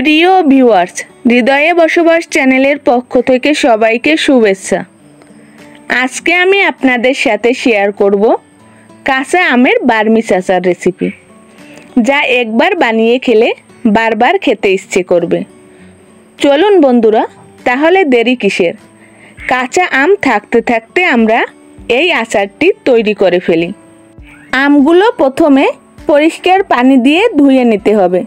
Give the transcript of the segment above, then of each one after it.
প্রিয় ভিউয়ার্স, হৃদয়ে বসবাস চ্যানেলের পক্ষ থেকে সবাইকে শুভেচ্ছা। আজকে আমি আপনাদের সাথে শেয়ার করব কাঁচা আমের বার্মিজ আচার রেসিপি, যা একবার বানিয়ে খেলে বারবার খেতে ইচ্ছে করবে। চলুন বন্ধুরা, তাহলে দেরি কিসের? কাঁচা আম থাকতে থাকতে আমরা এই আচারটি তৈরি করে ফেলি। আমগুলো প্রথমে পরিষ্কার পানি দিয়ে ধুয়ে নিতে হবে।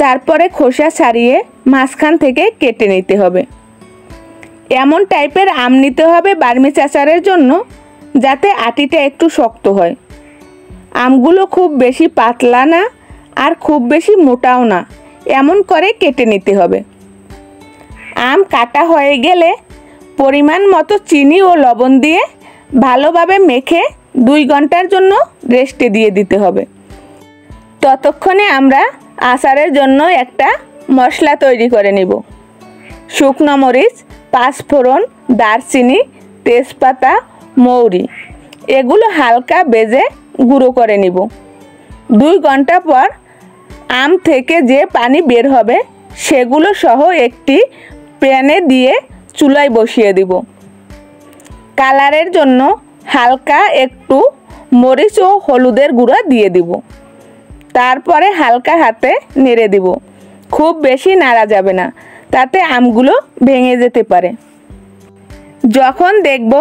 তারপরে খোসা ছাড়িয়ে মাঝখান থেকে কেটে নিতে হবে। এমন টাইপের আম নিতে হবে বার্মিজ আচারের জন্য, যাতে আটিটা একটু শক্ত হয়। আমগুলো খুব বেশি পাতলা না, আর খুব বেশি মোটাও না, এমন করে কেটে নিতে হবে। আম কাটা হয়ে গেলে পরিমাণ মতো চিনি ও লবণ দিয়ে ভালোভাবে মেখে 2 ঘন্টার জন্য রেস্টে দিয়ে দিতে হবে। ততক্ষণে আমরা আচারের জন্য একটা মশলা তৈরি করে নিব। শুকনো মরিচ, পাঁচফোড়ন, দারচিনি, তেজপাতা, মৌরি এগুলো হালকা ভেজে গুঁড়ো করে নিব। 2 ঘন্টা পর আম থেকে যে পানি বের হবে সেগুলো সহ একটি প্যানে দিয়ে চুলায় বসিয়ে দিব। কালারের জন্য হালকা একটু মরিচ ও হলুদের গুঁড়া দিয়ে দিব। তারপরে হালকা হাতে নেড়ে দিব। খুব বেশি নাড়া যাবে না, তাতে আমগুলো ভেঙে যেতে পারে। যখন দেখব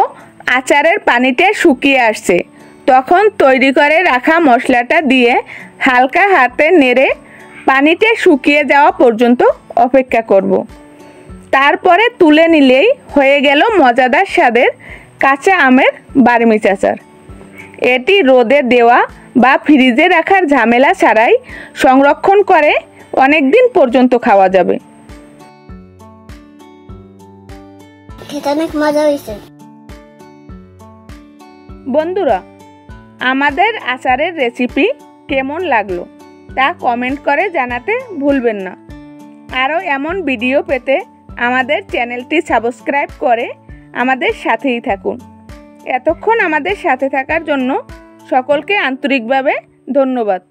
আচারের পানিটা শুকিয়ে আসছে, তখন তৈরি করে রাখা মশলাটা দিয়ে হালকা হাতে নেড়ে পানিটা শুকিয়ে যাওয়া পর্যন্ত অপেক্ষা করব। তারপরে তুলে নিলেই হয়ে গেল মজাদার স্বাদের কাঁচা আমের বার্মিজ আচার। এটি রোদে দেওয়া বা ফ্রিজে রাখার ঝামেলা ছাড়াই সংরক্ষণ করে অনেক দিন পর্যন্ত খাওয়া যাবে। খেতে অনেক মজা হয়েছে। বন্ধুরা, আমাদের আচারের রেসিপি কেমন লাগলো তা কমেন্ট করে জানাতে ভুলবেন না। আরও এমন ভিডিও পেতে আমাদের চ্যানেলটি সাবস্ক্রাইব করে আমাদের সাথেই থাকুন। এতক্ষণ আমাদের সাথে থাকার জন্য সকলকে আন্তরিকভাবে ধন্যবাদ।